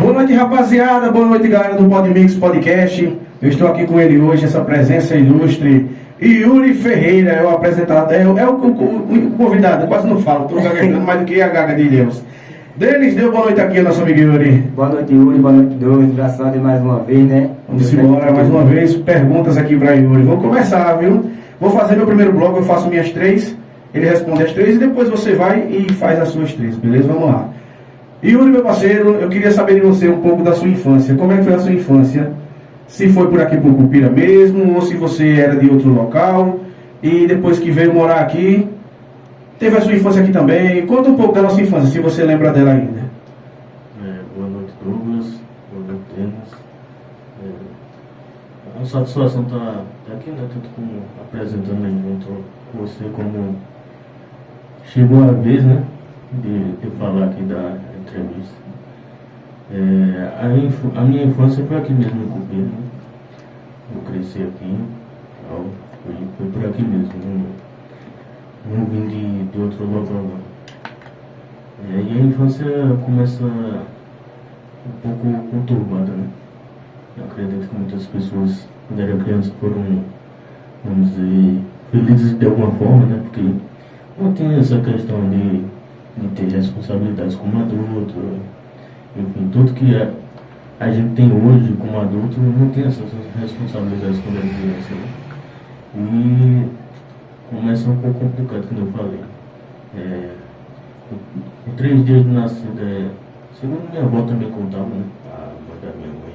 Boa noite, rapaziada. Boa noite, galera do Podmix Podcast. Eu estou aqui com ele hoje, essa presença ilustre, Yuri Ferreira, é o apresentador, é o convidado. Eu quase não falo, estou gaguejando mais do que a gaga de Deus. Denis, deu boa noite aqui ao nosso amigo Yuri. Boa noite, Yuri. Boa noite, Douglas. Engraçado mais uma vez, né? Vamos embora mais uma vez. Perguntas aqui para Yuri. Vamos começar, viu? Vou fazer meu primeiro bloco, eu faço minhas 3, ele responde as 3 e depois você vai e faz as suas 3, beleza? Vamos lá. Yuri, meu parceiro, eu queria saber de você um pouco da sua infância. Como é que foi a sua infância? Se foi por aqui por Cupira mesmo, ou se você era de outro local e depois que veio morar aqui, teve a sua infância aqui também. Conta um pouco da nossa infância, se você lembra dela ainda. Boa noite, Douglas. Boa noite, Denis. É uma satisfação estar aqui, né? Tanto como apresentando aí junto com você, como chegou a vez, né? De falar aqui da entrevista. A minha infância foi aqui mesmo em Cupira, né? Eu cresci aqui, tal, foi por aqui mesmo, não vim de outro local não. E a infância começa um pouco conturbada, né? Eu acredito que muitas pessoas, quando eram crianças, foram, vamos dizer, felizes de alguma forma, né? Porque não tinha essa questão de ter responsabilidades como adulto, enfim, tudo que a gente tem hoje como adulto não tem essas responsabilidades quando é criança, né? E começa um pouco complicado, como eu falei. Com 3 dias de nascida, segundo minha avó também contava, né? A mãe da minha mãe.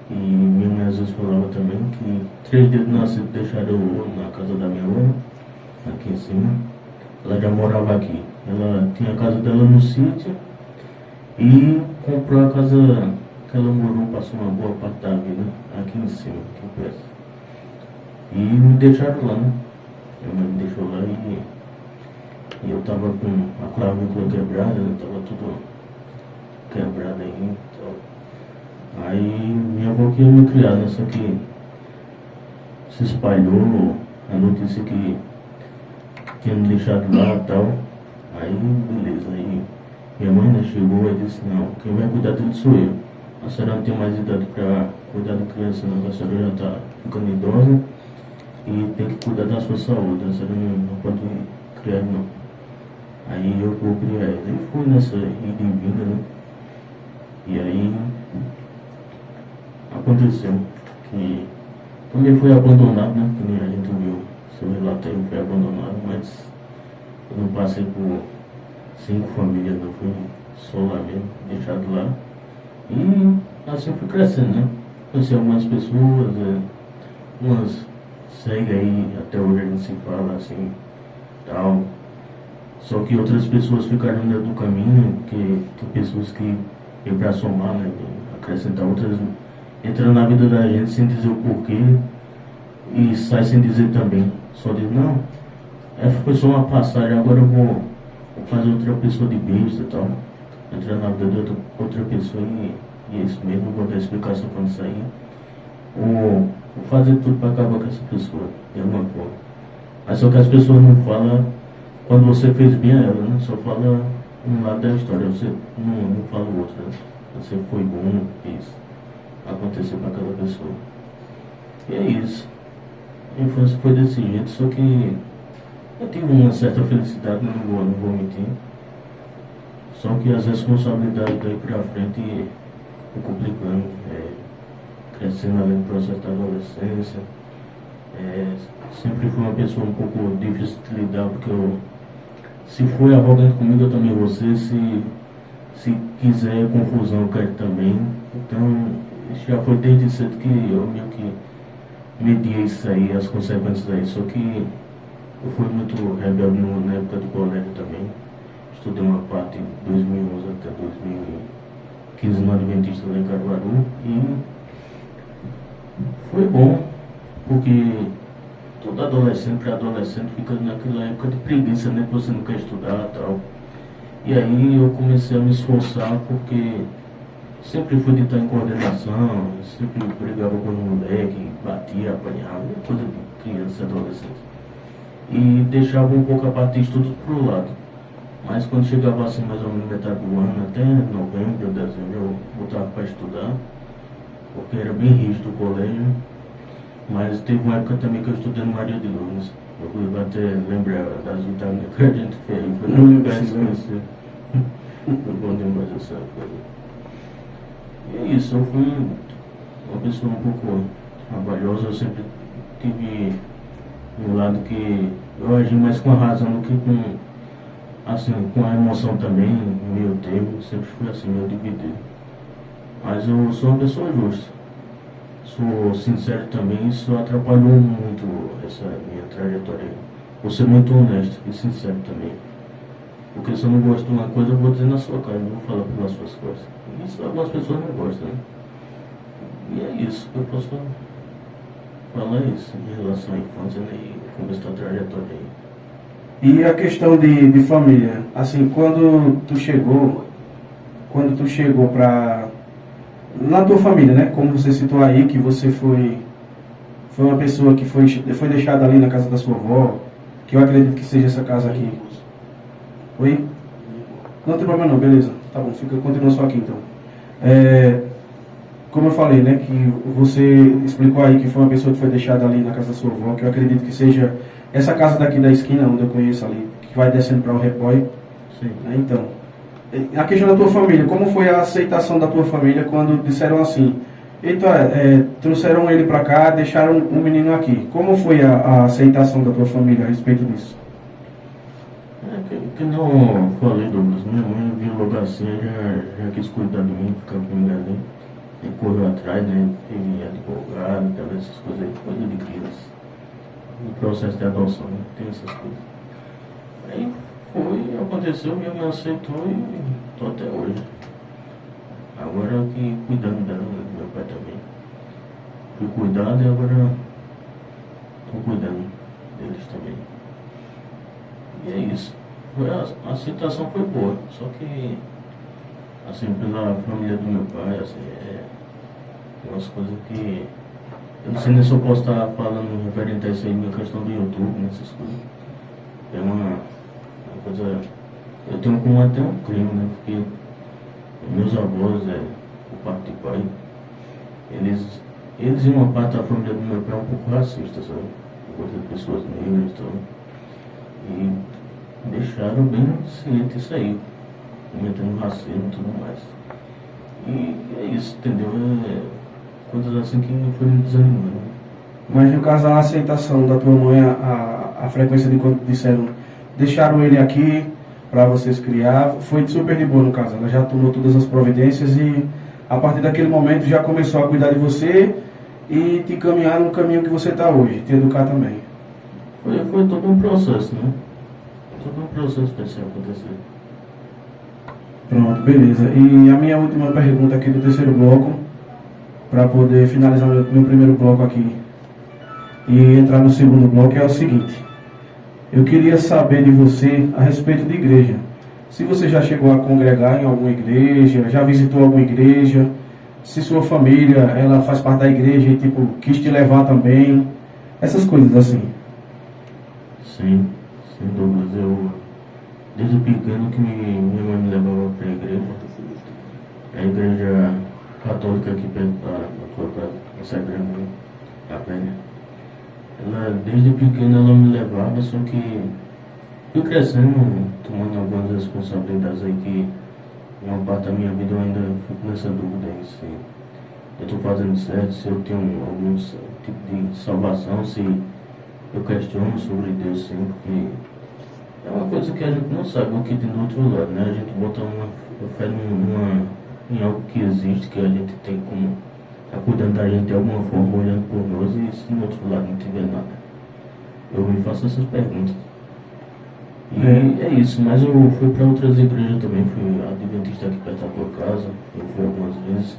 E minha mãe às vezes falava também que 3 dias de nascido deixaram eu na casa da minha avó, aqui em cima. Ela já morava aqui. Ela tinha a casa dela no sítio e comprou a casa que ela morou, passou uma boa parte da vida aqui em cima, aqui perto. E me deixaram lá, né? Minha mãe me deixou lá e eu tava com a clavícula quebrada, né? Tava tudo quebrado aí e tal. Aí minha avó queria me criar, né? Só que se espalhou a notícia que tinha me deixado lá e tal. Aí, beleza, aí minha mãe, né, chegou e disse, não, quem vai cuidar dele sou eu. A senhora não tem mais idade para cuidar da criança, não, a senhora já está ficando idosa e tem que cuidar da sua saúde, a senhora não pode criar não. Aí eu vou criar ele. E fui nessa ida e vinda, né? E aí aconteceu que também foi abandonado, né? Que nem a gente viu, seu relato aí foi abandonado, mas eu não passei por 5 famílias, não, fui só lá mesmo, deixado lá. E assim fui crescendo, né? Conheci algumas pessoas, umas seguem aí, até hoje a gente se fala assim, tal. Só que outras pessoas ficaram no meio do caminho, que tem pessoas que veio pra somar, né? Acrescentar, outras entram na vida da gente sem dizer o porquê e sai sem dizer também. Só diz, não, foi só uma passagem, agora eu vou fazer outra pessoa de besta e tal. Entrar na vida de outra pessoa e é isso mesmo, vou dar explicação quando sair. Ou fazer tudo para acabar com essa pessoa, de alguma forma. Mas só que as pessoas não falam quando você fez bem a ela, né? Só fala um lado da história, você não fala o outro, né? Você foi bom, fez aconteceu para aquela pessoa. E é isso. A infância foi desse jeito, só que eu tive uma certa felicidade, não vou mentir. Só que as responsabilidades daí pra frente foi complicando, crescendo além do processo da adolescência. Sempre fui uma pessoa um pouco difícil de lidar, porque se for arrogante comigo, eu também vou ser. Se quiser confusão, eu quero também. Então, já foi desde cedo que eu meio que media isso aí, as consequências aí. Só que eu fui muito rebelde na época do colégio também. Estudei uma parte de 2011 até 2015 no Adventista lá em Caruaru. E foi bom, porque todo adolescente, pré-adolescente, fica naquela época de preguiça, né? Que você não quer estudar e tal. E aí eu comecei a me esforçar, porque sempre fui de estar em coordenação, sempre brigava com os moleques, batia, apanhava, coisa de criança e adolescente. e deixava um pouco a parte de estudo pro lado. Mas quando chegava assim mais ou menos metade do ano, até novembro, dezembro, eu voltava para estudar, porque era bem rígido o colégio. Mas teve uma época também que eu estudei no Maria de Lourdes. Eu até lembrar das vitaminas que a gente fez, foi muito bem conhecido. Foi bom demais essa coisa. E é isso, eu fui uma pessoa um pouco trabalhosa, eu sempre tive um lado que eu agi mais com a razão do que com a emoção também, meio termo, sempre fui assim, meio dividido. Mas eu sou uma pessoa justa, sou sincero também, isso atrapalhou muito essa minha trajetória. Vou ser muito honesto e sincero também. Porque se eu não gosto de uma coisa, eu vou dizer na sua cara, não vou falar pelas suas costas. Isso algumas pessoas não gostam, né? E é isso que eu posso falar isso em relação à infância, né? E como está a trajetória aí. E a questão de família, assim, quando tu chegou para na tua família, né? Como você citou aí que você foi uma pessoa que foi deixada ali na casa da sua avó, que eu acredito que seja essa casa aqui. Oi? Não tem problema não, beleza. Tá bom, continua só aqui então. Como eu falei, né, que você explicou aí que foi uma pessoa que foi deixada ali na casa da sua avó, que eu acredito que seja essa casa daqui da esquina, onde eu conheço ali, que vai descendo para o Repói. Sim. Então, a questão da tua família, como foi a aceitação da tua família quando disseram assim, eita, trouxeram ele para cá, deixaram um menino aqui. Como foi a aceitação da tua família a respeito disso? Que não falei, Douglas, minha mãe viu logo assim, já quis cuidar de mim, ficar comigo ali. E correu atrás, né? Teve advogado, essas coisas aí, coisa de criança. No processo de adoção, né? Tem essas coisas. Aí aconteceu, minha mãe aceitou e tô até hoje. Agora que cuidando dela, do meu pai também. Fui cuidado e agora tô cuidando deles também. E é isso. A aceitação foi boa, só que assim, pela família do meu pai, assim, tem umas coisas que eu não sei nem se eu posso estar falando referente a isso aí, na questão do YouTube, nessas coisas. É uma coisa, eu tenho como até um crime, né, porque meus avós, o parte de pai, eles e uma parte da família do meu pai é um pouco racista, sabe? Coisa de pessoas negras e tal. E deixaram bem ciente isso aí, cometendo racismo e tudo mais. E é isso, entendeu? Coisas assim que foi me desanimando. Mas no caso a aceitação da tua mãe, a frequência de quando disseram, deixaram ele aqui para vocês criar, foi super de boa no caso. Ela já tomou todas as providências e a partir daquele momento já começou a cuidar de você e te encaminhar no caminho que você está hoje, te educar também. Foi todo um processo, né? Todo um processo para isso acontecer. Pronto, beleza. E a minha última pergunta aqui do terceiro bloco, para poder finalizar meu primeiro bloco aqui e entrar no segundo bloco, é o seguinte. Eu queria saber de você a respeito de igreja. Se você já chegou a congregar em alguma igreja, já visitou alguma igreja, se sua família ela faz parte da igreja e tipo, quis te levar também, essas coisas assim. Sim, sem dúvidas. Desde pequeno que minha mãe me levava para a igreja católica aqui perto da tua casa, essa igreja, a velha. Ela, desde pequena ela me levava, só que fui crescendo, tomando algumas responsabilidades aí que uma parte da minha vida eu ainda fico nessa dúvida aí, se eu estou fazendo certo, se eu tenho algum tipo de salvação, se eu questiono sobre Deus sim, porque é uma coisa que a gente não sabe o que tem do outro lado, né? A gente bota uma fé em algo que existe, que a gente tem como está cuidando da gente de alguma forma, olhando por nós, e se do outro lado não tiver nada. Eu me faço essas perguntas. E é isso, mas eu fui para outras igrejas também, fui adventista aqui perto da tua casa, eu fui algumas vezes.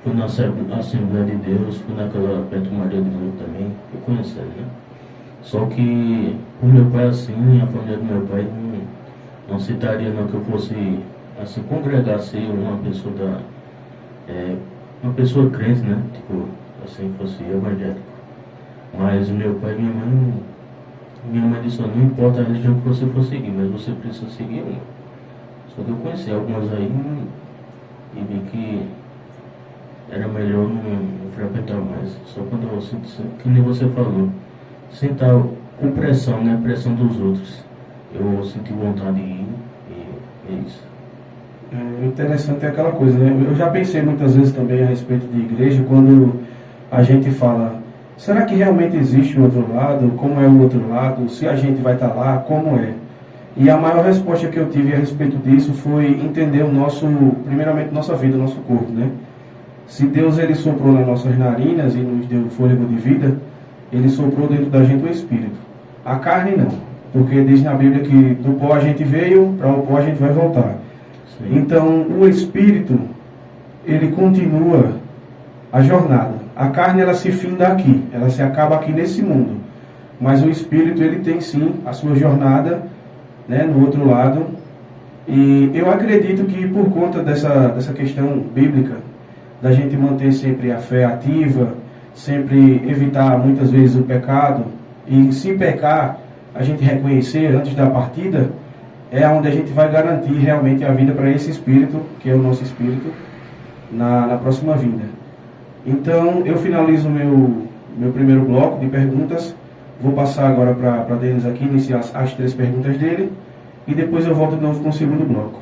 Fui na Assembleia de Deus, fui naquela perto do Maria de Lourdes também, fui conhecendo, né? Só que o meu pai assim, a família do meu pai não aceitaria não que eu fosse assim, congregar, ser uma pessoa uma pessoa crente, né? Tipo, assim, fosse evangélico. Mas meu pai e minha mãe mãe disse, não importa a religião que você for seguir, mas você precisa seguir uma. Só que eu conheci algumas aí e vi que era melhor não frequentar mais. Só quando eu sinto, que nem você falou, sentar com pressão, né? Pressão dos outros. Eu senti vontade de ir e é isso. Interessante é aquela coisa, né? Eu já pensei muitas vezes também a respeito de igreja, quando a gente fala, será que realmente existe o outro lado? Como é o outro lado? Se a gente vai estar lá, como é? E a maior resposta que eu tive a respeito disso foi entender primeiramente nossa vida, nosso corpo, né? Se Deus ele soprou nas nossas narinas e nos deu fôlego de vida, ele soprou dentro da gente o Espírito. A carne não, porque diz na Bíblia que do pó a gente veio, para o pó a gente vai voltar. Sim. Então, o Espírito, ele continua a jornada. A carne, ela se finda aqui, ela se acaba aqui nesse mundo. Mas o Espírito, ele tem sim a sua jornada, né, no outro lado. E eu acredito que por conta dessa questão bíblica, da gente manter sempre a fé ativa, sempre evitar muitas vezes o pecado, e se pecar, a gente reconhecer antes da partida, é onde a gente vai garantir realmente a vida para esse Espírito, que é o nosso Espírito, na próxima vinda. Então, eu finalizo meu primeiro bloco de perguntas. Vou passar agora para Denis aqui, iniciar as 3 perguntas dele, e depois eu volto de novo com o segundo bloco.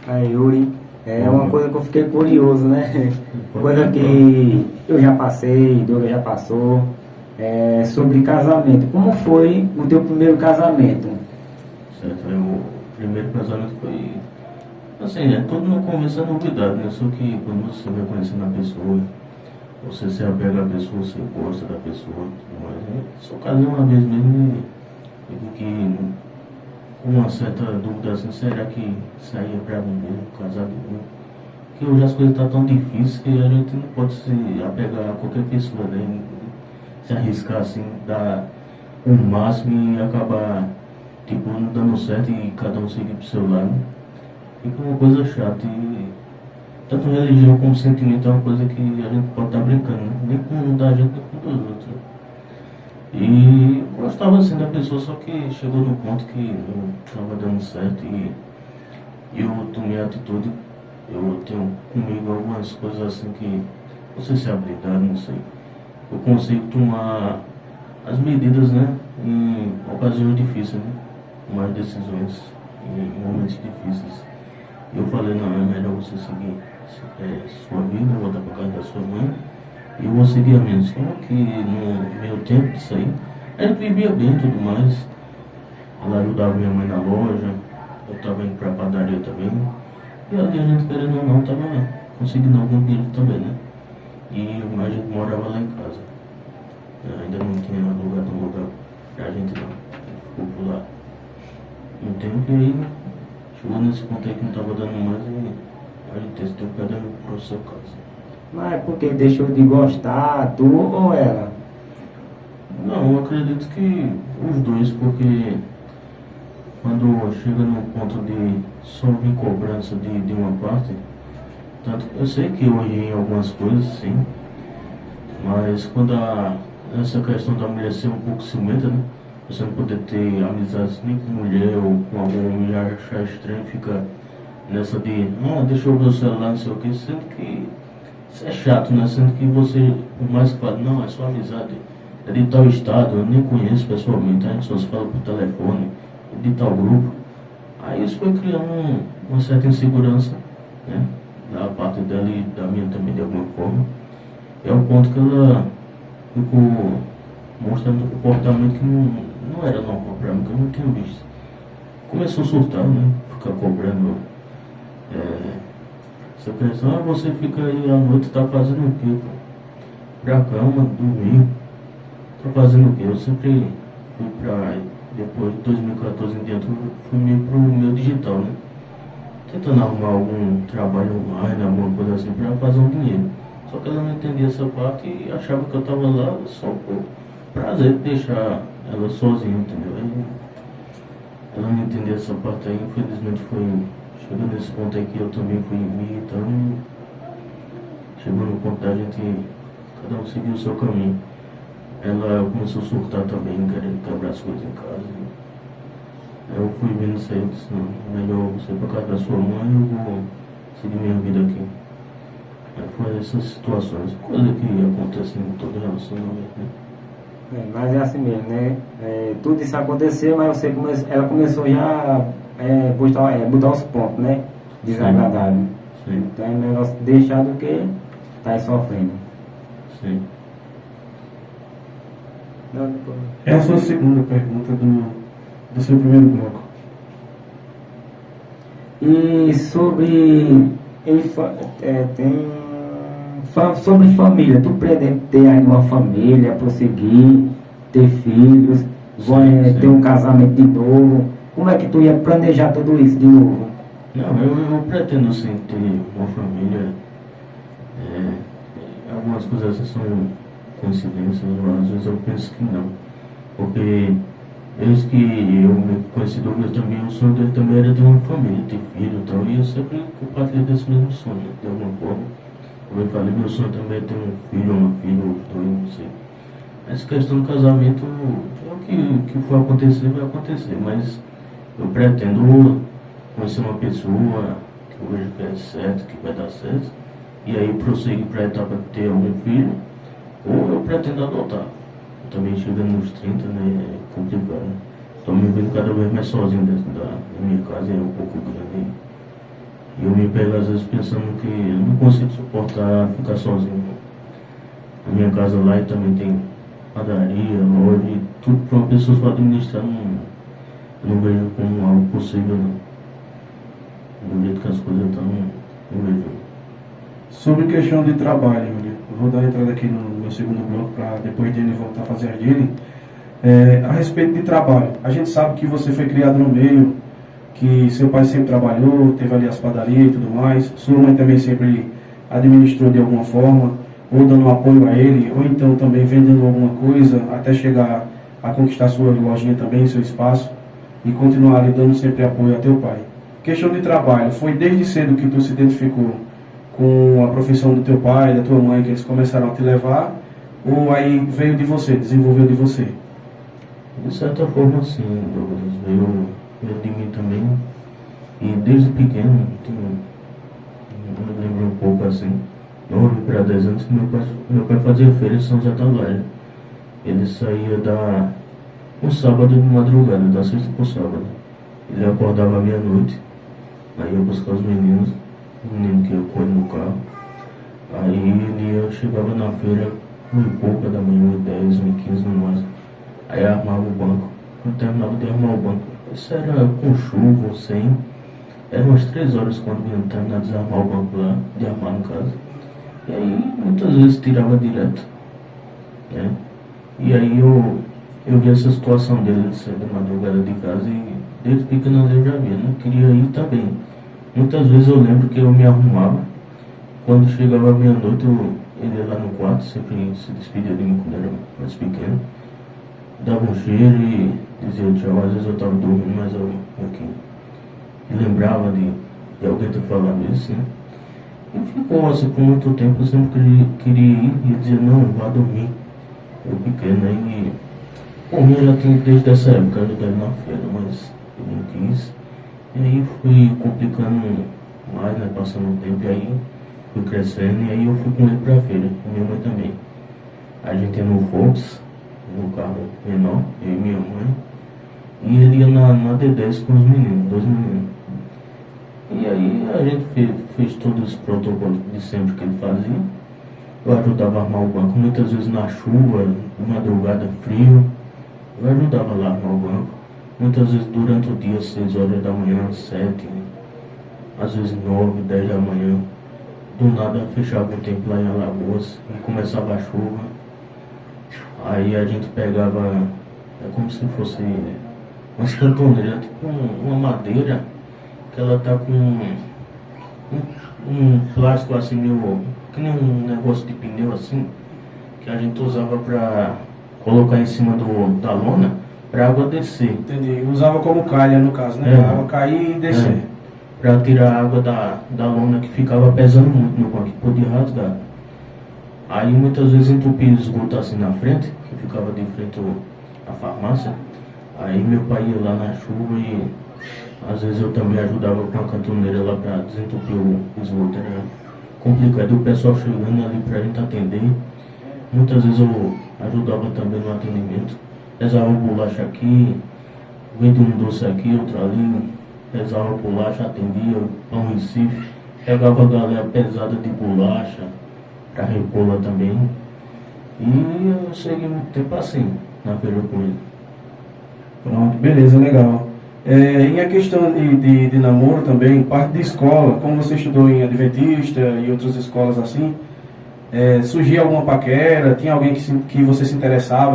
Aí, Yuri, é uma coisa que eu fiquei curioso, né? Coisa que eu já passei, Douglas já passou, sobre casamento. Como foi o teu primeiro casamento? Certo, o primeiro casamento foi, assim, tudo no começo é novidade, né? Só que quando você vai conhecendo a pessoa, você se apega à pessoa, você gosta da pessoa, mas só casei uma vez mesmo e vi que com uma certa dúvida assim, será que saía pra mim mesmo, casar de novo? Porque hoje as coisas estão tão difíceis que a gente não pode se apegar a qualquer pessoa, né? Se arriscar assim, dar o máximo e acabar tipo não dando certo e cada um seguir pro seu lado. Fica uma coisa chata e tanto religião como sentimento é uma coisa que a gente pode estar brincando, né? Nem com um da gente, nem com os outros. E gostava assim da pessoa, só que chegou no ponto que não estava dando certo e eu tomei a atitude. Eu tenho comigo algumas coisas assim que, não sei se é habilidade, não sei. Eu consigo tomar as medidas, né? Em ocasiões difíceis, né? Tomar decisões em momentos difíceis. Eu falei, não, é melhor você seguir sua vida, voltar para casa da sua mãe, e eu vou seguir a minha. Só que no meu tempo disso aí, a gente vivia bem e tudo mais. Ela ajudava minha mãe na loja, eu estava indo para a padaria também, e ali a gente, querendo ou não, estava conseguindo algum dinheiro também, né? E a gente morava lá em casa. Ainda não tinha alugado um lugar pra gente não, ficou por lá. Um tempo que aí chegou nesse ponto aí que não estava dando mais e a gente decidiu cada um para o seu caso. Mas é porque deixou de gostar, tu ou ela? Não, eu acredito que os dois, porque quando chega no ponto de só vir cobrança de uma parte, tanto eu sei que eu errei em algumas coisas, sim, mas quando essa questão da mulher ser um pouco ciumenta, né? Você não poder ter amizades nem com mulher ou com algum homem, achar estranho, fica nessa de, deixa eu ver o celular, não sei o que, sendo que isso é chato, né? Sendo que você, por mais que fale, não, é só amizade, é de tal estado, eu nem conheço pessoalmente, a gente só se fala por telefone, de tal grupo. Aí isso foi criando uma certa insegurança, né? Da parte dela e da minha também, de alguma forma. É o ponto que ela ficou mostrando um comportamento que não era normal para mim, que eu não tinha visto. Começou a surtar, né? Ficar cobrando essa questão, você fica aí à noite, tá fazendo o quê? Pra cama, dormir, tá fazendo o quê? Eu sempre fui pra, depois de 2014 em diante, fui meio pro meu digital, né? Tentando arrumar algum trabalho online, alguma coisa assim, pra fazer um dinheiro. Só que ela não entendia essa parte e achava que eu tava lá só por prazer de deixar ela sozinha, entendeu? Aí, ela não entendia essa parte aí, infelizmente foi chegando nesse ponto aí que eu também fui me irritando. Chegou no ponto da gente, cada um seguir o seu caminho. ela começou a surtar também, querendo quebrar as coisas em casa. Aí eu fui vendo isso aí, eu disse, não, melhor você ir pra casa da sua mãe e eu vou seguir minha vida aqui. Aí foi essas situações, coisa que acontece em todo relacionamento, né? Mas é assim mesmo, né? Tudo isso aconteceu, mas ela começou já a botar os pontos, né? Desagradável. Sim. Então é melhor deixar do que estar sofrendo. Sim. Não, depois... É a sua segunda pergunta do seu primeiro bloco. E sobre família, tu pretende ter aí uma família, prosseguir, ter filhos, ter um casamento de novo? Como é que tu ia planejar tudo isso de novo? Não, eu pretendo sim ter uma família. Algumas coisas assim são coincidências, mas às vezes eu penso que não. Porque desde que eu me conheci o Douglas também, o sonho dele também era ter uma família, ter filho e tal. E eu sempre compartilhei desse mesmo sonho, né, de alguma forma. Como eu falei, meu sonho também é ter um filho, uma filha, ou dois, não sei. Essa questão do casamento, o que for acontecer, vai acontecer. Mas eu pretendo conhecer uma pessoa que eu vejo que é certo, que vai dar certo. E aí prosseguir para a etapa de ter algum filho. Ou eu pretendo adotar. Eu também chegando nos 30, né, é complicado. Estou me vendo cada vez mais sozinho dentro da minha casa, é um pouco grande. E eu me pego às vezes pensando que eu não consigo suportar ficar sozinho. A minha casa lá e também tem padaria, loja, e tudo para uma pessoa só administrar, eu não vejo como algo possível, não. Do jeito que as coisas estão, não vejo. Sobre questão de trabalho, Yuri, eu vou dar entrada aqui no meu segundo bloco para depois dele voltar a fazer as dele. A respeito de trabalho, a gente sabe que você foi criado no meio, que seu pai sempre trabalhou, teve ali as padarias e tudo mais, sua mãe também sempre administrou de alguma forma, ou dando apoio a ele, ou então também vendendo alguma coisa, até chegar a conquistar sua lojinha também, seu espaço, e continuar ali dando sempre apoio a teu pai. Questão de trabalho, foi desde cedo que tu se identificou com a profissão do teu pai, da tua mãe, que eles começaram a te levar, ou aí veio de você, desenvolveu de você? De certa forma sim, Douglas, veio de mim também, e desde pequeno, eu lembro um pouco assim, 9 para 10 anos, que meu pai fazia feira em São José da Laje. Ele saía um sábado de madrugada, da sexta para o sábado. Ele acordava à meia-noite, aí ia buscar os meninos, o menino que ia com ele no carro. Aí chegava na feira 1h pouca da manhã, 1h10, 1h15 no máximo. Aí armava o banco. Quando terminava de armar o banco, isso era com chuva ou sem. Eram umas 3 horas quando vinha terminar de desarmar o banco lá, de armar no caso. E aí muitas vezes tirava direto, né? E aí eu vi essa situação dele sair da madrugada de casa e desde pequeno eu já via, né? Queria ir também. Muitas vezes eu lembro que eu me arrumava, quando chegava meia-noite ele ia lá no quarto, sempre se despedia de mim quando era mais pequeno, dava um cheiro e dizia tchau. Às vezes eu estava dormindo, mas eu lembrava de alguém ter falado isso, né? E ficou assim por muito tempo, eu sempre queria ir e dizia, não, vá dormir. Eu pequeno, aí por mim eu já tinha desde essa época ajudado na feira, mas eu não quis. E aí fui complicando mais, né, passando o tempo, e aí fui crescendo, e aí eu fui com ele pra feira, com minha mãe também. A gente ia no Volks, no carro menor, eu e minha mãe, e ele ia na D10 com os meninos, 2 meninos. E aí a gente fez todos os protocolos de sempre que ele fazia. Eu ajudava a armar o banco, muitas vezes na chuva, de madrugada, frio. Eu ajudava lá a armar o banco. Muitas vezes durante o dia, 6 horas da manhã, 7, às vezes 9, 10 da manhã. Do nada fechava o tempo lá em Alagoas e começava a chuva. Aí a gente pegava, como se fosse umas cantoneiras, tipo uma madeira, que ela tá com um plástico assim meio, que nem um negócio de pneu assim, que a gente usava para colocar em cima da lona para a água descer. Entendi, usava como calha no caso, né? A água cair e descer. Para tirar a água da lona que ficava pesando muito no banco, que podia rasgar. Aí muitas vezes entupia o esgoto assim na frente, que ficava de frente à farmácia. Aí meu pai ia lá na chuva e às vezes eu também ajudava com a cantoneira lá para desentupir o esgoto. Era complicado, o pessoal chegando ali pra gente atender. Muitas vezes eu ajudava também no atendimento. Pesava bolacha aqui, vendia um doce aqui, outro ali. Pesava bolacha, atendia, pão Recife. Pegava a galera pesada de bolacha para repor lá também. E eu segui muito tempo assim, na feira com ele. Pronto, beleza, legal. E a questão de namoro também, parte de escola, como você estudou em Adventista e outras escolas assim, surgia alguma paquera, tinha alguém que você se interessava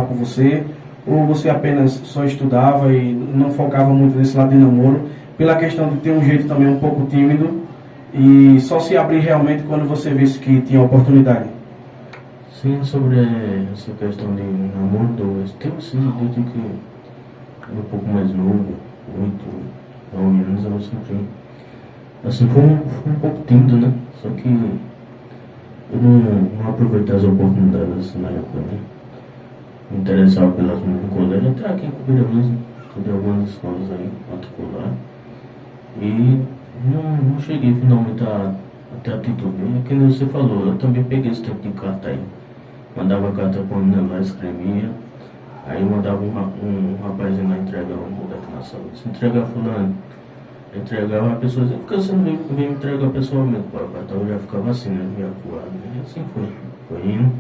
por você, ou você apenas só estudava e não focava muito nesse lado de namoro, pela questão de ter um jeito também um pouco tímido e só se abrir realmente quando você visse que tinha oportunidade? Sim, sobre essa questão de namoro, teve sim, desde que era um pouco mais novo, 8, 9 anos, eu sempre, assim, foi um pouco tímido, né? Só que eu não aproveitei as oportunidades assim, na época, né? Me interessava pelas meninas do colégio, até aqui em Cupira mesmo, estudei algumas escolas aí, particular. E não cheguei finalmente a ter atitude. É que nem você falou, eu também peguei esse tempo de carta aí. Mandava carta pra menina lá, escrevia. Aí eu mandava um rapazinho lá entregar um moleque na sala. Se entregar fulano, entregava a pessoa, dizia, porque você não veio me entregar pessoalmente, papai. Então eu já ficava assim, né? Meio acuado. E assim foi indo.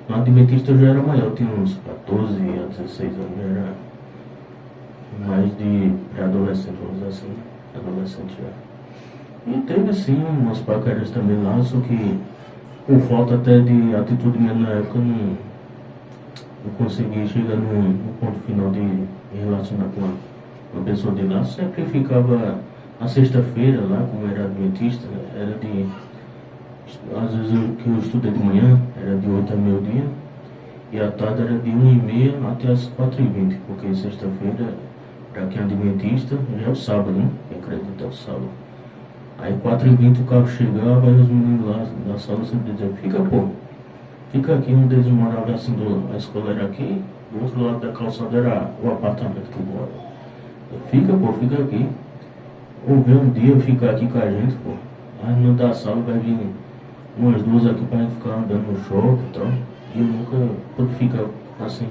No Adventista eu já era maior, eu tinha uns 14 a 16 anos, já era mais de pré-adolescente, vamos dizer assim, adolescente já. E teve sim umas paqueras também lá, só que por falta até de atitude minha na época, eu não consegui chegar no ponto final de me relacionar com uma pessoa de lá. Sempre ficava na sexta-feira lá, como era adventista, era de, às vezes que eu estudei de manhã, era de 8 a meio-dia, e à tarde era de 1h30 até as 4h20, porque sexta-feira, para quem é adventista, já é o sábado, né? Quem acredita é o sábado. Aí 4h20 o carro chegava e os meninos lá da sala sempre diziam, fica aqui, um deles morava assim, a escola era aqui, do outro lado da calçada era o apartamento que eu moro. Fica aqui. Ou ver um dia ficar aqui com a gente, pô. Aí no da sala vai vir umas duas aqui pra gente ficar andando no shopping e tal. E eu nunca pude ficar assim.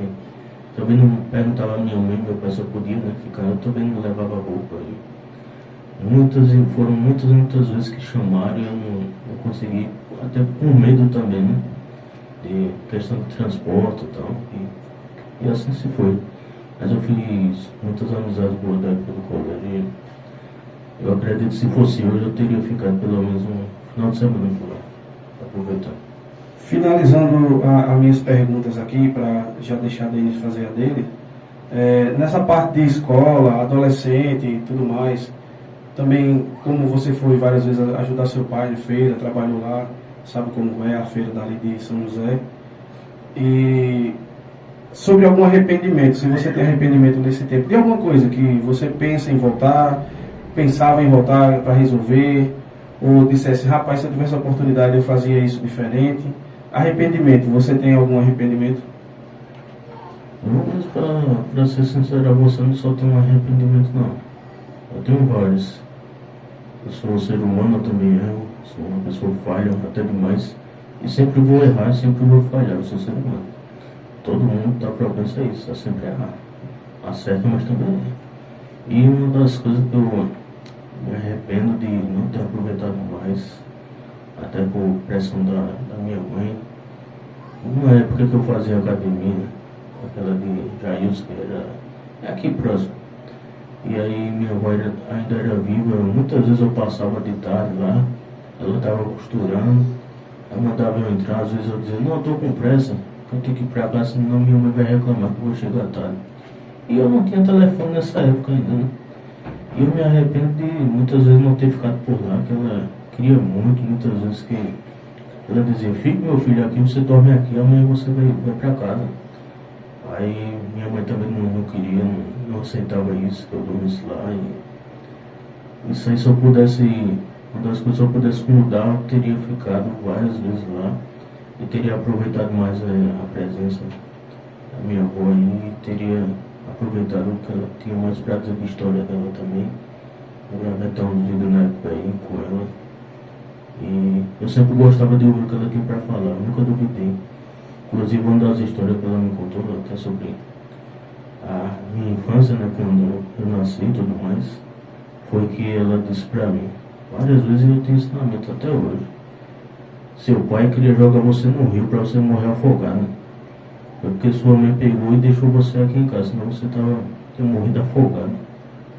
Também não perguntava a minha mãe, meu pai só podia, né, ficar. Eu também não levava roupa aí. Foram muitas vezes que chamaram e eu não consegui, até com medo também, né? De questão de transporte e tal. E assim se foi. Mas eu fiz muitas amizades boas da época do colégio. Eu acredito que se fosse hoje eu teria ficado pelo menos um final de semana por lá, aproveitando. Finalizando as minhas perguntas aqui, para já deixar Denis fazer a dele, nessa parte de escola, adolescente e tudo mais, também como você foi várias vezes ajudar seu pai na feira, trabalhou lá, sabe como é a feira dali de São José, e sobre algum arrependimento, se você tem arrependimento nesse tempo, de alguma coisa que você pensava em voltar para resolver, ou dissesse, rapaz, se eu tivesse a oportunidade eu fazia isso diferente. Arrependimento, você tem algum arrependimento? Não, mas pra ser sincero a você, não só tenho um arrependimento não. Eu tenho vários. Eu sou um ser humano, eu também erro, sou uma pessoa falha até demais. E sempre vou errar, sempre vou falhar, eu sou ser humano. Todo mundo está propenso a isso, a sempre errar. Acerta, mas também erra. E uma das coisas que eu me arrependo de não ter aproveitado mais, até por pressão da minha mãe, uma época que eu fazia academia, aquela de Jails, que era aqui próximo. E aí minha avó ainda era viva, muitas vezes eu passava de tarde lá, ela estava costurando, ela mandava eu entrar, às vezes eu dizia, não, eu estou com pressa, eu tenho que ir para cá, senão minha mãe vai reclamar que eu vou chegar tarde. E eu não tinha telefone nessa época ainda, né? E eu me arrependo de muitas vezes não ter ficado por lá, que ela queria muito, muitas vezes que ela dizia, fique meu filho aqui, você dorme aqui, amanhã você vai para casa. Aí minha mãe também não queria, não aceitava isso, que eu dormisse lá. E isso aí, se eu pudesse, uma das coisas, se eu pudesse mudar, eu teria ficado várias vezes lá. eu teria aproveitado mais a presença da minha avó aí, e teria aproveitado que ela tinha mais pra dizer da história dela também. Eu já estava vindo na época aí com ela. E eu sempre gostava de ouvir o que ela tinha para falar, nunca duvidei. Inclusive, uma das histórias que ela me contou até sobre a minha infância, né, quando eu nasci e tudo mais, foi que ela disse para mim, várias vezes eu tenho ensinamento até hoje. Seu pai queria jogar você no rio para você morrer afogado. Foi porque sua mãe pegou e deixou você aqui em casa, senão você tinha morrido afogado.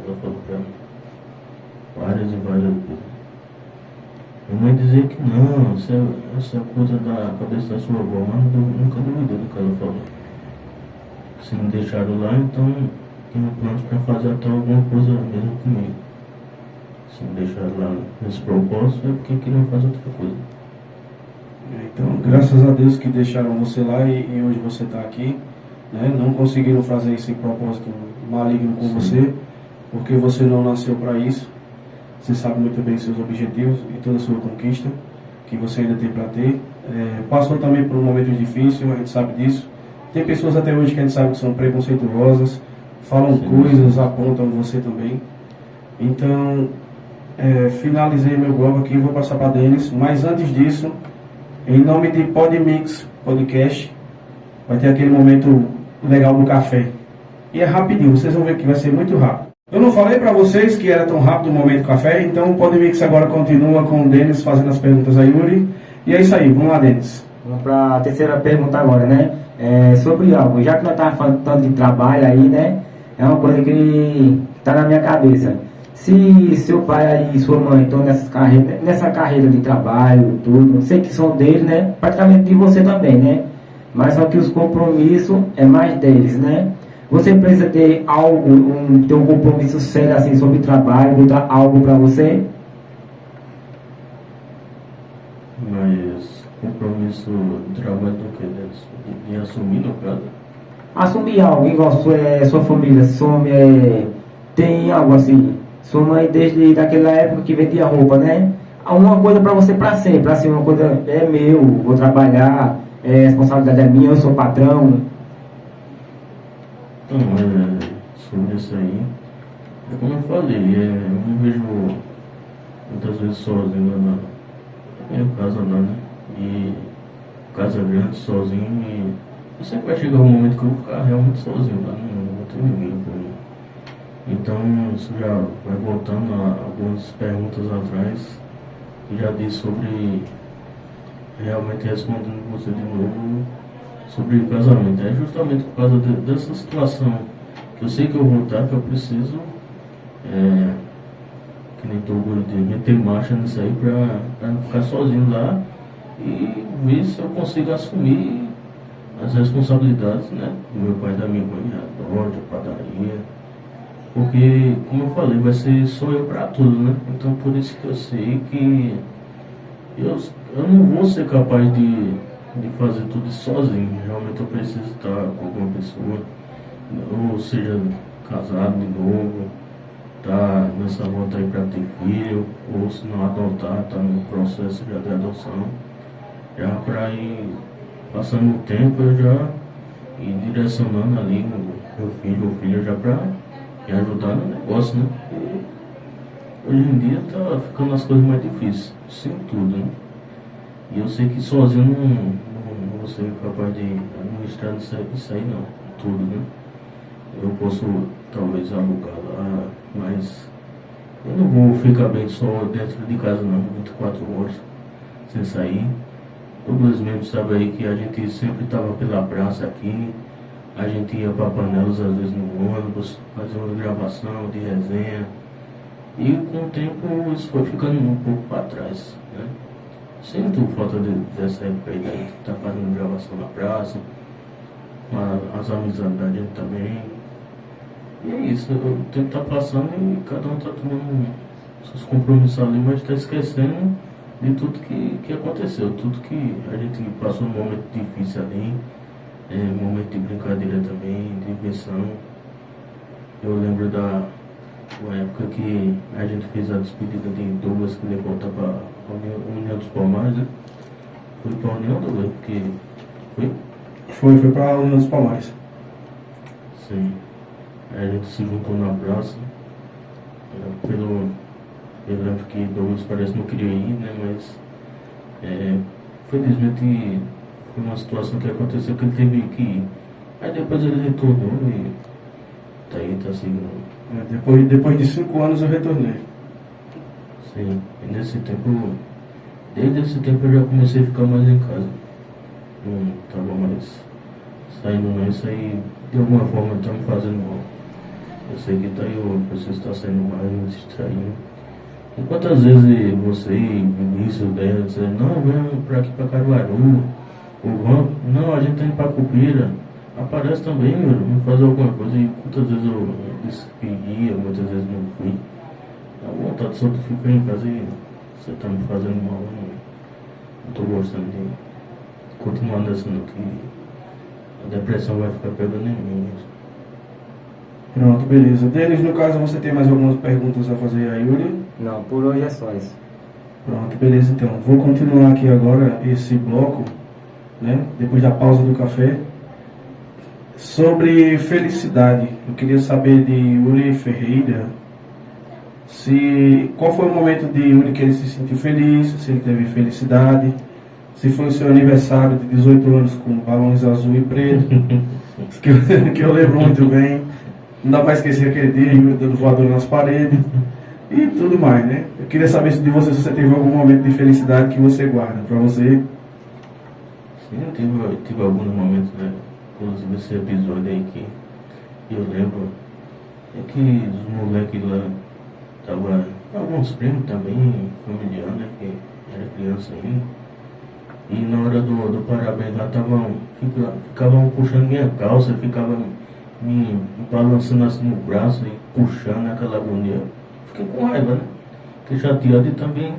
Ela falou para mim. Várias e várias vezes. Minha mãe dizia que não, essa é coisa da cabeça da sua avó, mas nunca duvidei do que ela falou. Se me deixaram lá, então tinha planos para fazer até alguma coisa mesmo comigo. Se me deixaram lá nesse propósito, é porque queriam fazer outra coisa. Então, graças a Deus que deixaram você lá e hoje você está aqui, né? Não conseguiram fazer esse propósito maligno com você, porque você não nasceu para isso. Você sabe muito bem seus objetivos e toda a sua conquista que você ainda tem para ter. Passou também por um momento difícil, a gente sabe disso. Tem pessoas até hoje que a gente sabe que são preconceituosas, falam coisas, apontam você também. Então, finalizei meu blog aqui, vou passar para Denis. Mas antes disso, em nome de Podmix Podcast, vai ter aquele momento legal do café. E é rapidinho, vocês vão ver que vai ser muito rápido. Eu não falei para vocês que era tão rápido o momento café, então o Podmix agora continua com o Denis fazendo as perguntas a Yuri. E é isso aí, vamos lá, Denis. Vamos para a terceira pergunta agora, né? Sobre algo, já que nós estávamos falando tanto de trabalho aí, né? É uma coisa que está na minha cabeça. Se seu pai e sua mãe estão nessa carreira de trabalho, tudo, sei que são deles, né? Praticamente de você também, né? Mas só que os compromissos é mais deles, né? Você precisa ter algo, ter um compromisso sério assim sobre trabalho, botar algo para você? Mas compromisso de trabalho do que? De assumir no caso? Assumir algo, igual sua família tem algo assim. Sua mãe desde daquela época que vendia roupa, né? Uma coisa para você para sempre, assim, uma coisa é meu, vou trabalhar, a responsabilidade é minha, eu sou patrão. Então, sobre isso aí, é como eu falei, eu me vejo muitas vezes sozinho lá na minha casa lá, né? E casa grande, sozinho, e eu sempre vai chegar um momento que eu vou ficar realmente sozinho lá, não vou ter ninguém por mim. Então, isso já vai voltando a algumas perguntas atrás, que já disse sobre, realmente respondendo você de novo, sobre o casamento. É justamente por causa dessa situação que eu sei que eu vou estar, que eu preciso, que nem tô de meter marcha nisso aí pra não ficar sozinho lá e ver se eu consigo assumir as responsabilidades, né, do meu pai e da minha mãe, a loja, a padaria. Porque, como eu falei, vai ser só eu para tudo, né? Então por isso que eu sei que eu não vou ser capaz de fazer tudo sozinho. Realmente eu preciso estar com alguma pessoa, ou seja, casado de novo, tá nessa volta aí para ter filho, ou se não adotar, tá no processo já de adoção, já para ir passando o tempo, eu já ir direcionando ali o meu filho ou filha já para me ajudar no negócio, né? Porque hoje em dia tá ficando as coisas mais difíceis, sem tudo, né? E eu sei que sozinho não vou ser capaz de administrar isso aí não, tudo, né? Eu posso talvez alugar lá, mas eu não vou ficar bem só dentro de casa não, 24 horas, sem sair. Douglas mesmo sabe aí que a gente sempre estava pela praça aqui, a gente ia para Panelas às vezes no ônibus, fazer uma gravação de resenha, e com o tempo isso foi ficando um pouco para trás, né? Sinto falta dessa época aí, da gente tá fazendo gravação na praça, as amizades da gente também. E é isso, o tempo tá passando e cada um tá tomando seus compromissos ali, mas tá esquecendo de tudo que aconteceu, tudo que a gente passou num momento difícil ali, momento de brincadeira também, de diversão. Eu lembro da época que a gente fez a despedida de Douglas, que ele volta para a União dos Palmares, né? Fui pra União do Leite, porque foi? Foi pra União dos Palmares. Sim. Aí a gente se juntou na praça. Eu lembro que Douglas parece que não queria ir, né? Mas felizmente foi uma situação que aconteceu que ele teve que ir. Aí depois ele retornou e tá aí, tá seguindo. Depois de 5 anos eu retornei. Sim. E nesse tempo, desde esse tempo eu já comecei a ficar mais em casa. Não tava mais saindo não, isso aí de alguma forma tá me fazendo mal. Eu sei que tá aí, você está saindo mais, me distraindo. E quantas vezes você e Vinícius ideia dizer, não, vem pra aqui pra Caruaru, ou vamos, não, a gente tá indo pra Cupira, aparece também, meu, vamos fazer alguma coisa. E quantas vezes eu disse que ia, muitas vezes não fui. A vontade só de ficar em casa e você tá me fazendo mal, eu não tô gostando de continuar nessa não, que a depressão vai ficar pegando em mim mesmo. Pronto, beleza. Denis, no caso, você tem mais algumas perguntas a fazer a Yuri? Não, por hoje é só isso. Pronto, beleza então. Vou continuar aqui agora esse bloco, né? Depois da pausa do café. Sobre felicidade. Eu queria saber de Yuri Ferreira qual foi o momento de Yuri que ele se sentiu feliz, se ele teve felicidade, se foi o seu aniversário de 18 anos com balões azul e preto, que eu lembro muito bem. Não dá pra esquecer aquele dia, Yuri dando voador nas paredes e tudo mais, né? Eu queria saber de você se você teve algum momento de felicidade que você guarda pra você. Sim, eu tive alguns momentos, né? Inclusive esse episódio aí que eu lembro é que os moleques lá tava, alguns primos também, familiar, né? Que era criança ainda. E na hora do parabéns lá ficavam puxando minha calça, ficavam me balançando assim no braço e puxando aquela agonia. Fiquei com raiva, né? Fiquei chateado e também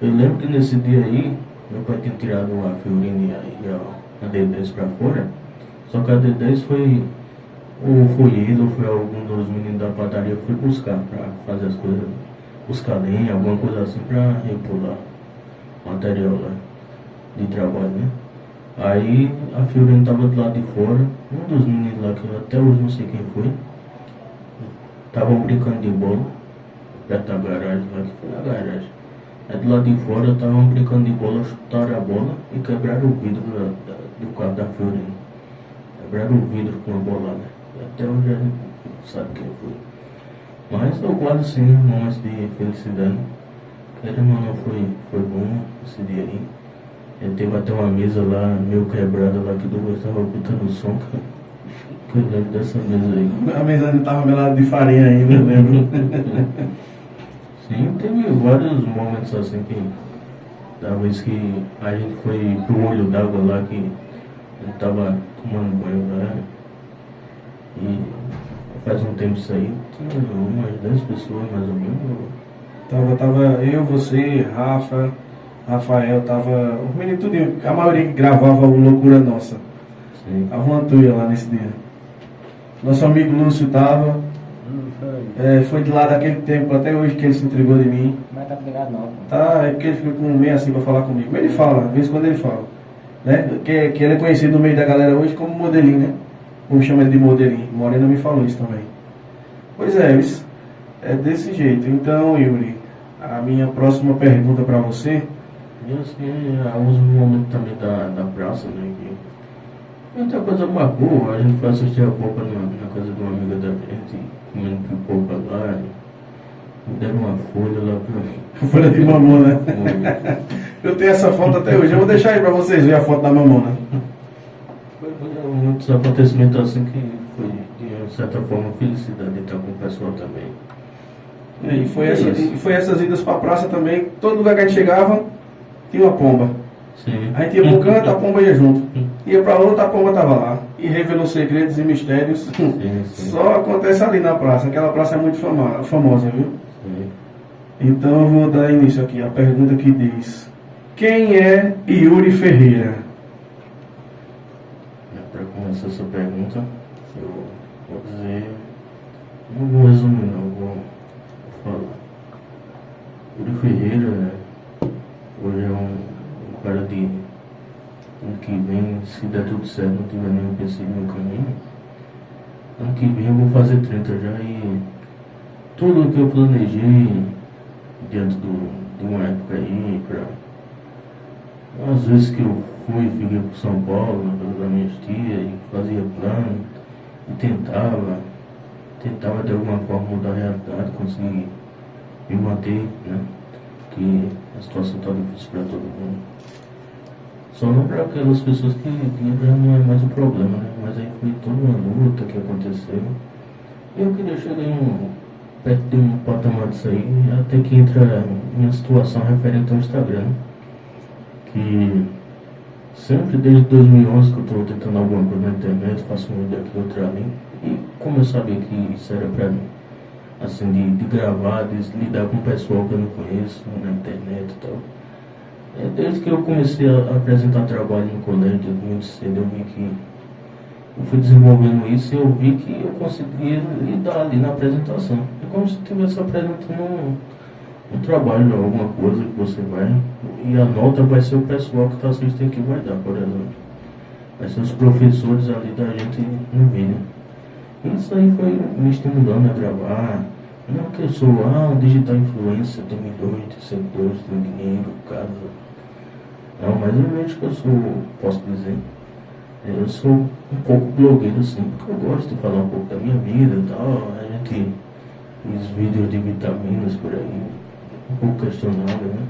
eu lembro que nesse dia aí meu pai tinha tirado a Fiorina e a D10 pra fora, só que a D10 ou foi ele ou foi algum dos meninos da padaria que foi buscar pra fazer as coisas, buscar lenha, alguma coisa assim pra repor lá material lá de trabalho, né? Aí a Fiorina estava do lado de fora, um dos meninos lá, que eu até hoje não sei quem foi, estavam brincando de bola, perto da garagem lá, que foi na garagem. Aí do lado de fora estavam brincando de bola, chutaram a bola e quebraram o vidro do carro da Fiorina. Quebraram o vidro com a bola, né? E até hoje a gente não sabe quem foi. Mas eu guardo sim momentos de felicidade. Querendo ou não, foi bom esse dia aí. Teve até uma mesa lá, meio quebrada lá, que o Douglas estava botando som, que eu lembro dessa mesa aí. A mesa ainda estava melada de farinha ainda, eu lembro. Sim, teve vários momentos assim que, da vez que a gente foi pro olho d'água lá, que a gente tava tomando banho lá, e faz um tempo isso aí, tinha umas 10 pessoas mais ou menos. Tava eu, você, Rafael, tava os meninos tudinho, a maioria que gravava o Loucura Nossa. Sim. Tava uma tuia lá nesse dia. Nosso amigo Lúcio tava. Foi de lá daquele tempo até hoje que ele se entregou de mim. Mas tá obrigado não. Tá, é porque ele fica com meio assim pra falar comigo. Mas ele fala, de vez em quando ele fala. Né? Que ele é conhecido no meio da galera hoje como modelinho, né? Como chama ele de modelinho. Morena me falou isso também. Pois é, isso é desse jeito. Então, Yuri, a minha próxima pergunta pra você. E assim, alguns momentos também da praça, né? Que muita coisa marcou, a gente foi assistir a Copa na casa de uma amiga da gente, comendo pipoca lá, me deram uma folha lá pra mim. Folha de mamona. Eu tenho essa foto até hoje, eu vou deixar aí pra vocês verem a foto da mamona. Foi muitos acontecimentos assim que foi, de certa forma, felicidade de estar com o pessoal também. E foi essas idas pra praça também, todo lugar que a gente chegava, tinha uma pomba. Sim. A gente ia pro canto, a pomba ia junto. Ia pra outra, a pomba tava lá. E revelou segredos e mistérios. Sim. Só acontece ali na praça. Aquela praça é muito famosa, viu? Sim. Então eu vou dar início aqui. A pergunta que diz: quem é Yuri Ferreira? Para começar essa pergunta, eu vou dizer. Não vou resumir, não, vou falar. Yuri Ferreira hoje é um cara de se der tudo certo, não tiver nenhum empecilho no caminho, ano que vem eu vou fazer 30 já e tudo o que eu planejei dentro de uma época aí, às vezes que eu fiquei para São Paulo, na casa das minhas tias, e fazia plano, e tentava de alguma forma mudar a realidade, conseguir me manter, né? Que a situação está difícil para todo mundo. Só não para aquelas pessoas que já não é mais o problema, né? Mas aí foi toda uma luta que aconteceu. E eu queria chegar perto de um patamar disso aí, até que entra minha situação referente ao Instagram, né? Que sempre desde 2011 que eu estou tentando alguma coisa na internet, faço um vídeo aqui, outro ali. E como eu sabia que isso era para mim, assim, de gravar, de lidar com o pessoal que eu não conheço na internet e tal. Desde que eu comecei a apresentar trabalho no colégio, muito cedo, eu vi que eu fui desenvolvendo isso e eu vi que eu conseguia lidar ali na apresentação. É como se eu estivesse apresentando um trabalho, alguma coisa que você vai, e a nota vai ser o pessoal que está assistindo que vai dar, por exemplo. Vai ser os professores ali da gente no vídeo. Isso aí foi me estimulando a gravar. Não que eu sou um digital influencer, tenho milhões de seguidores, tenho dinheiro, casa. Não, mas eu vejo que eu sou, posso dizer, eu sou um pouco blogueiro sim, porque eu gosto de falar um pouco da minha vida e tal. A gente fez vídeos de vitaminas por aí, um pouco questionável, né?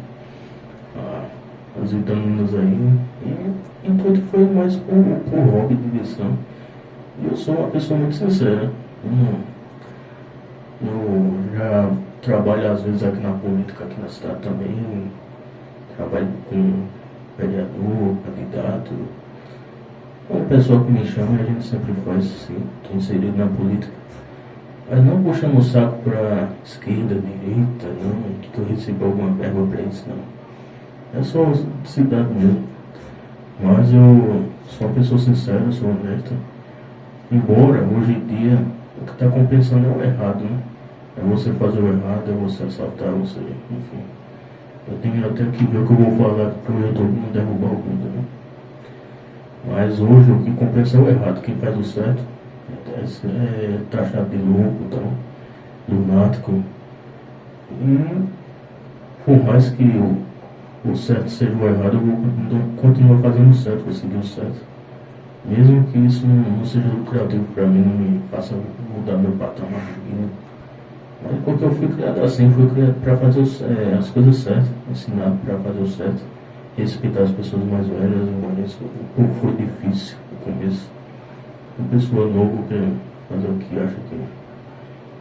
As vitaminas aí. E enquanto foi mais por hobby, diversão. E eu sou uma pessoa muito sincera. Eu já trabalho às vezes aqui na política, aqui na cidade também. Trabalho com vereador, candidato. Uma pessoa que me chama, a gente sempre faz assim, estou inserido na política. Mas não puxando o saco para esquerda, direita, não, que eu recebo alguma verba para isso, não. É só cidade mesmo. Mas eu sou uma pessoa sincera, sou honesta. Embora hoje em dia o que está compensando é o errado, né? É você fazer o errado, é você assaltar, você, enfim. Eu tenho até que ver o que eu vou falar para o YouTube não derrubar o vídeo, né? Mas hoje o que compensa é o errado, quem faz o certo é taxado de louco, então, lunático. E por mais que o certo seja o errado, eu vou continuar fazendo o certo, vou seguir o certo. Mesmo que isso não seja lucrativo para mim, não me faça mudar meu patamar de vida. Mas porque eu fui criado assim, fui criado para fazer as coisas certas, ensinado para fazer o certo, respeitar as pessoas mais velhas, mas foi difícil no começo. Uma pessoa nova que fazer o que acha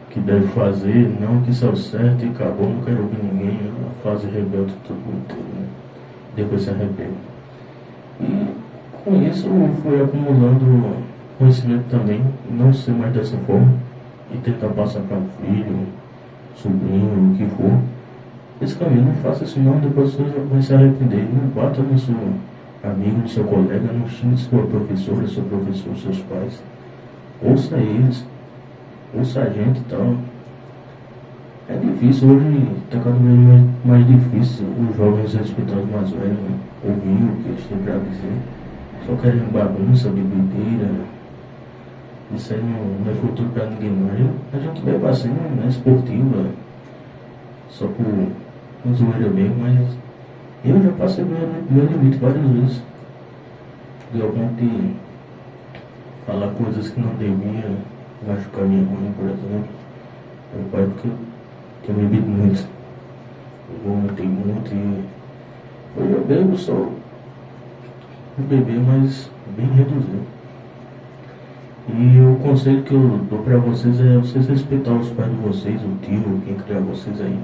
que deve fazer, não que isso é o certo e acabou, não quero ouvir ninguém, a fase rebelde todo mundo teve, né? Depois se arrepende. E com isso eu fui acumulando conhecimento também, não ser mais dessa forma, e tentar passar para um filho, sobrinho, o que for. Esse caminho, não faça isso não, depois você vai se arrepender. Não bata no seu amigo, no seu colega, não xingue sua professora, seu professor, seus pais. Ouça eles, ouça a gente e tal. É difícil, hoje está cada vez mais difícil os jovens respeitar os mais velhos, né? Ouvir o que eles têm para dizer. Só querendo bagunça, bebedeira. Isso aí não é futuro para ninguém não. A gente bebe assim, não é esportiva, só por zoeira mesmo, mas eu já passei meu limite várias vezes. Deu a ponto de falar coisas que não devia, machucar minha mãe, por exemplo. Meu pai, porque eu tenho bebido muito. Eu vomitei muito e hoje eu bebo só beber, mas bem reduzido. E o conselho que eu dou para vocês é vocês respeitar os pais de vocês, o tio, quem criar vocês aí.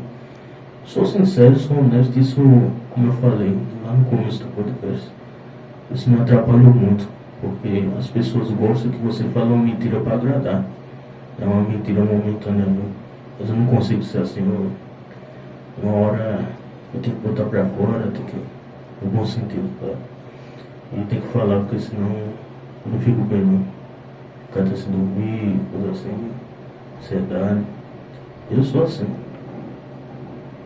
Sou sincero, sou honesto, isso, como eu falei lá no começo do podcast, isso me atrapalhou muito, porque as pessoas gostam que você fale uma mentira para agradar. É uma mentira momentânea, mas eu não consigo ser assim. Uma hora eu tenho que botar para fora, tenho que, no bom sentido, claro. E tem que falar, porque senão eu não fico bem não. Canta se dormir, coisa assim, ansiedade. Eu sou assim.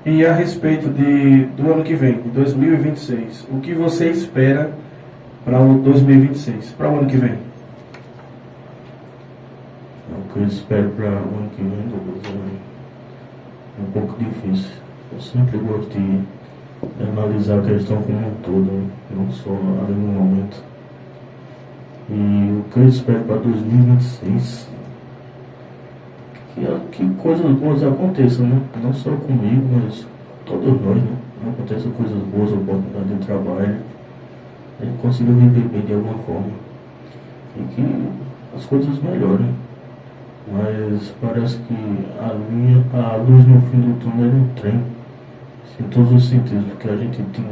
E a respeito do ano que vem, de 2026, o que você espera para o 2026, para o ano que vem? O que eu espero para o ano que vem, Douglas, é um pouco difícil. Eu sempre gosto de analisar a questão como um todo, né? Não só ali no momento. E o que eu espero para 2026 que coisas boas aconteçam, né? Não só comigo, mas todos nós, né? Aconteçam coisas boas, oportunidade de trabalho, a gente consiga viver bem de alguma forma e que as coisas melhorem. Mas parece que a luz no fim do túnel é um trem, em todos os sentidos, porque a gente tem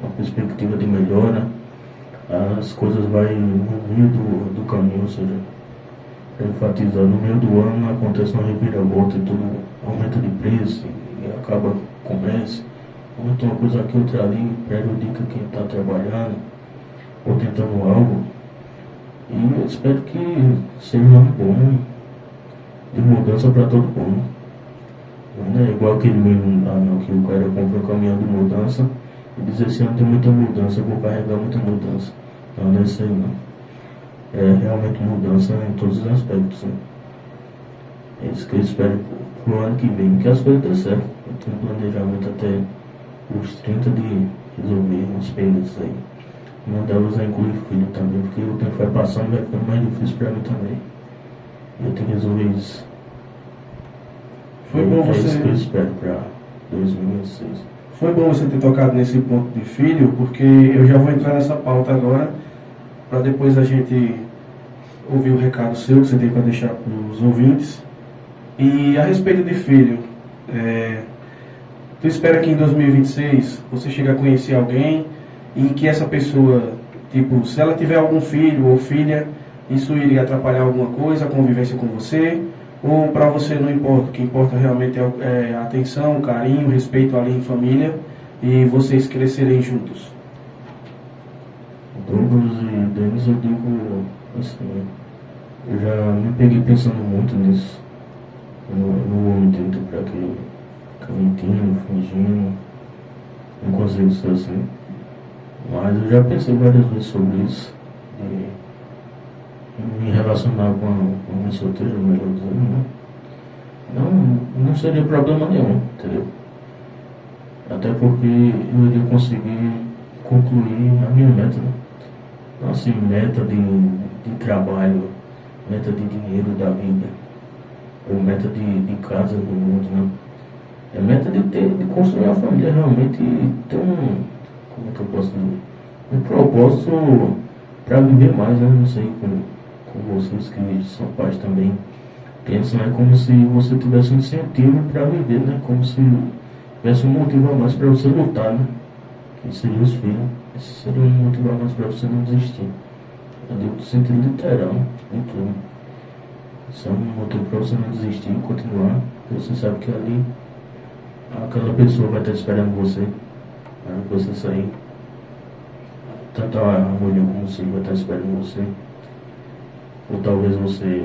uma perspectiva de melhora, as coisas vão no meio do caminho, ou seja, para enfatizar, no meio do ano acontece uma reviravolta e tudo aumenta de preço e acaba o comércio, aumenta uma coisa aqui, outra ali, prejudica quem está trabalhando ou tentando algo. E eu espero que seja um ano bom de mudança para todo mundo. Não é igual aquele meme lá não, que o cara comprou um caminhão de mudança e diz: esse ano tem muita mudança, eu vou carregar muita mudança. Não, não é isso aí não. É realmente mudança em todos os aspectos, né? É isso que eu espero pro ano que vem, que as coisas dêem certo. Eu tenho um planejamento até os 30 de resolver umas pendências aí. Uma delas é incluir filho também, porque o tempo vai passando e vai ficando mais difícil para mim também. Eu tenho que resolver isso. Foi bom É isso você... que eu espero para 2026. Foi bom você ter tocado nesse ponto de filho, porque eu já vou entrar nessa pauta agora, para depois a gente ouvir o recado seu, que você tem para deixar para os ouvintes. E a respeito de filho, tu espera que em 2026 você chegue a conhecer alguém e que essa pessoa, tipo, se ela tiver algum filho ou filha, isso iria atrapalhar alguma coisa, a convivência com você? Ou para você não importa? O que importa realmente é a atenção, o carinho, o respeito ali em família e vocês crescerem juntos? Douglas e Denis, eu digo assim, eu já me peguei pensando muito nisso. Eu não vou me tentar para que mentindo, fingindo, não consigo ser assim. Mas eu já pensei várias vezes sobre isso. E me relacionar com a minha solteira, melhor dizendo, né? Não seria problema nenhum, entendeu? Até porque eu iria conseguir concluir a minha meta, né? Não assim, meta de trabalho, meta de dinheiro da vida, ou meta de casa do mundo, não. É meta de construir uma família realmente e ter como é que eu posso dizer? Um propósito para viver mais, né? Não sei, com vocês que são pais também pensam, é como se você tivesse um incentivo para viver, né? Como se tivesse um motivo a mais para você lutar, né? Que seriam os filhos. Esse seria um motivo a mais para você não desistir. Eu digo no sentido literal, de tudo. Isso é um motivo para você não desistir e continuar. Porque você sabe que ali aquela pessoa vai estar esperando você. Para você sair. Tanto a mulher como o filho vai estar esperando você. Ou talvez você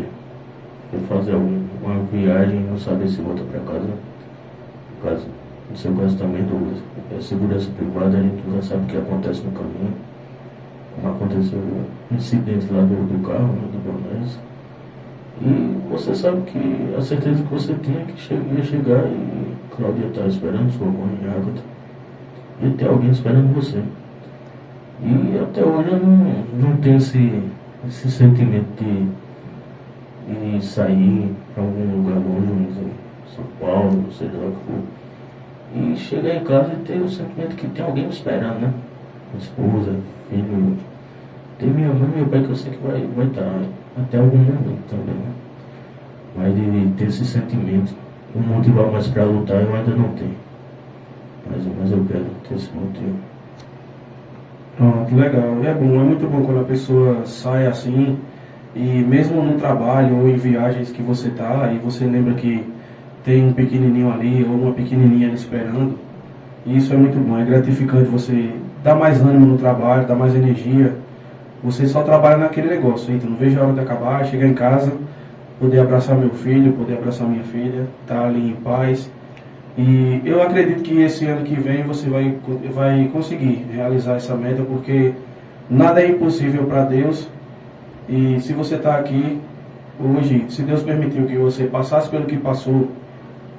for fazer uma viagem e não saber se volta para casa. No seu caso também, Douglas, segurança privada, a gente já sabe o que acontece no caminho. Como aconteceu um incidente lá do carro, né, do Bonés. E você sabe que a certeza que você tinha é que ia chegar e Cláudia estava esperando, sua mãe, Agatha. E tem alguém esperando você. E até hoje eu não tenho esse sentimento de sair para algum lugar longe, vamos dizer, São Paulo, seja lá o que for. E chegar em casa e ter o sentimento que tem alguém me esperando, né? Minha esposa, filho. Tem minha mãe e meu pai que eu sei que vai estar até algum momento também, né? Mas de ter esse sentimento, um motivo a mais para lutar eu ainda não tenho. Mas eu quero ter esse motivo. Pronto, legal. É bom, é muito bom quando a pessoa sai assim, e mesmo no trabalho ou em viagens que você tá, e você lembra que tem um pequenininho ali ou uma pequenininha ali esperando. E isso é muito bom, é gratificante, você dá mais ânimo no trabalho, dá mais energia. Você só trabalha naquele negócio, então não vejo a hora de acabar, chegar em casa, poder abraçar meu filho, poder abraçar minha filha, estar ali em paz. E eu acredito que esse ano que vem você vai conseguir realizar essa meta, porque Nada é impossível para Deus. E se você está aqui hoje, se Deus permitiu que você passasse pelo que passou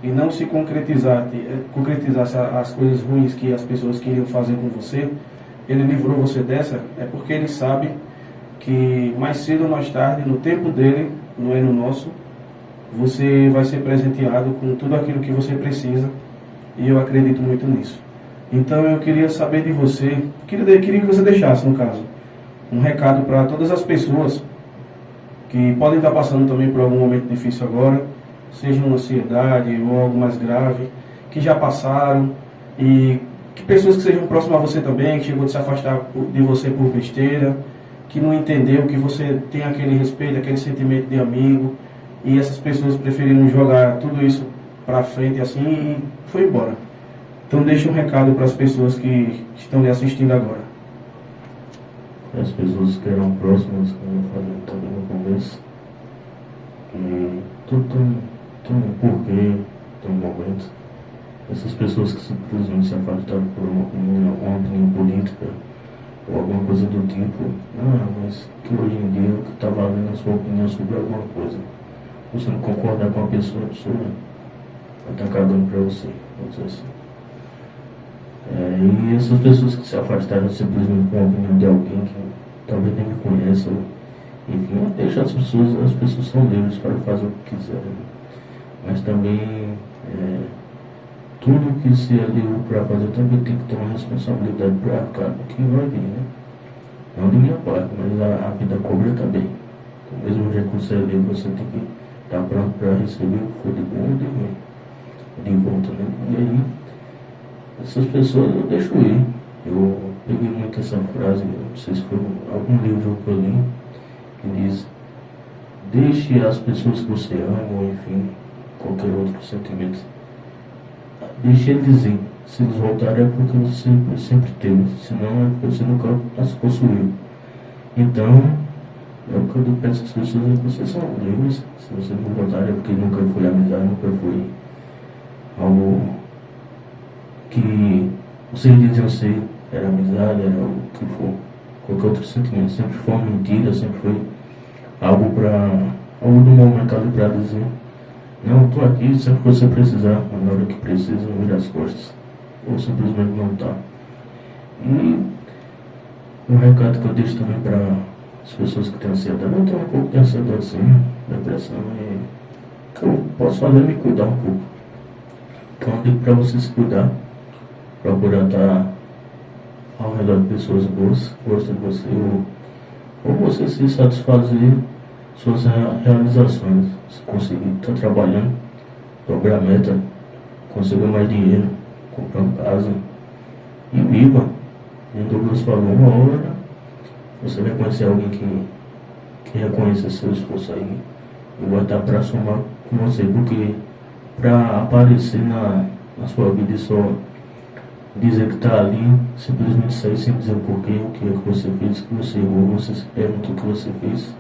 e não se concretizasse as coisas ruins que as pessoas queriam fazer com você, Ele livrou você dessa, é porque Ele sabe que mais cedo ou mais tarde, no tempo dele, não é no nosso, você vai ser presenteado com tudo aquilo que você precisa, e eu acredito muito nisso. Então eu queria saber de você, queria que você deixasse, no caso, um recado para todas as pessoas que podem estar passando também por algum momento difícil agora, seja uma ansiedade ou algo mais grave, que já passaram, e que pessoas que sejam próximas a você também, que chegou a se afastar de você por besteira, que não entendeu que você tem aquele respeito, aquele sentimento de amigo, e essas pessoas preferiram jogar tudo isso para frente assim e foi embora. Então deixa um recado para as pessoas que estão lhe assistindo agora. As pessoas que eram próximas, como eu falei também no começo, que tudo tem um porquê, tem um momento. Essas pessoas que simplesmente se afastaram por uma opinião política ou alguma coisa do tipo, mas que hoje em dia o que está valendo a sua opinião sobre alguma coisa. Você não concordar com a pessoa vai estar cagando para você, vamos dizer assim. E essas pessoas que se afastaram simplesmente com a opinião de alguém que talvez nem me conheça, enfim, deixa as pessoas são livres para fazer o que quiserem. Mas também tudo que se é livre para fazer também tem que ter uma responsabilidade para arcar com quem vai vir, né? Não de minha parte, mas a vida cobra também. Então, mesmo jeito que você é livre, você tem que estar pronto para receber o que for de bom ou de ruim. De volta, né? E aí, essas pessoas eu deixo ir. Eu peguei muito essa frase, não sei se foi algum livro que eu li, que diz: deixe as pessoas que você ama, ou enfim, qualquer outro sentimento, deixe eles ir. Se eles voltarem é porque você sempre teve, senão é porque você nunca as possuiu. Então, é o que eu penso às pessoas, é que vocês são livres. Se você não voltar é porque nunca foi amizade, nunca foi algo que vocês diziam ser, era amizade, era o que for, qualquer outro sentimento, sempre foi uma mentira, sempre foi algo do momento ali para dizer: não, estou aqui sempre que você precisar, na hora que precisa, virar as costas, ou simplesmente não tá. E um recado que eu deixo também para as pessoas que têm ansiedade: eu tenho um pouco de ansiedade sim, depressão, e o que eu posso fazer é me cuidar um pouco. Então eu digo para você se cuidar, procurar estar ao redor de pessoas boas, que gostam de você, ou você se satisfazer suas realizações. Se conseguir estar trabalhando, dobrar a meta, conseguir mais dinheiro, comprar uma casa e viva. E o Douglas falou, uma hora você vai conhecer alguém que reconheça seu esforço aí e vai estar para somar com você, porque para aparecer na sua vida e só dizer que está ali, simplesmente sair sem dizer o porquê, o que é que você fez, o que você errou, você se pergunta o que você fez.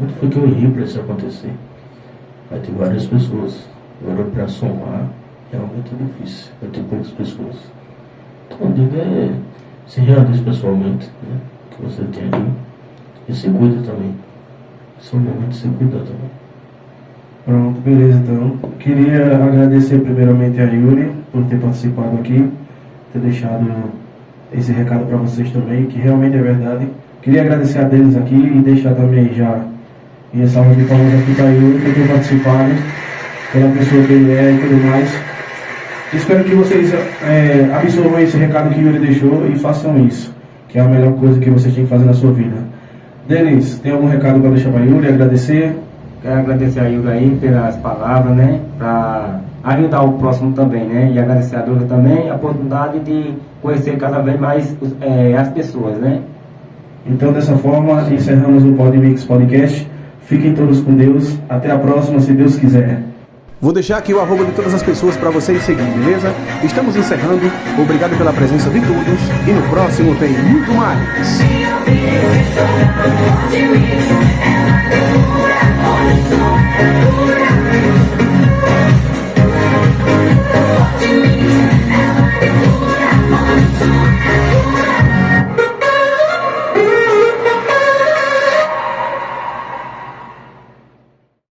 Onde foi que eu errei para isso acontecer? Vai ter várias pessoas. Agora para somar realmente é difícil. Vai ter poucas pessoas. Então diga se realize pessoalmente, né? Que você tem aí. E se cuida também. Esse é o momento de se cuidar também. Pronto, beleza então. Queria agradecer primeiramente a Yuri por ter participado aqui, ter deixado esse recado para vocês também, que realmente é verdade. Queria agradecer a deles aqui e deixar também já e essa salva de palmas aqui para Yuri por ter participado, pela pessoa que ele é e tudo mais. Espero que vocês absorvam esse recado que Yuri deixou e façam isso, que é a melhor coisa que vocês têm que fazer na sua vida. Denis, tem algum recado para deixar para Yuri? Agradecer? Quero agradecer a Yuri aí pelas palavras, né? Para ajudar o próximo também, né? E agradecer a Dora também a oportunidade de conhecer cada vez mais as pessoas, né? Então, dessa forma, encerramos o Podmix Podcast. Fiquem todos com Deus. Até a próxima, se Deus quiser. Vou deixar aqui o arroba de todas as pessoas para vocês seguirem, beleza? Estamos encerrando. Obrigado pela presença de todos. E no próximo tem muito mais.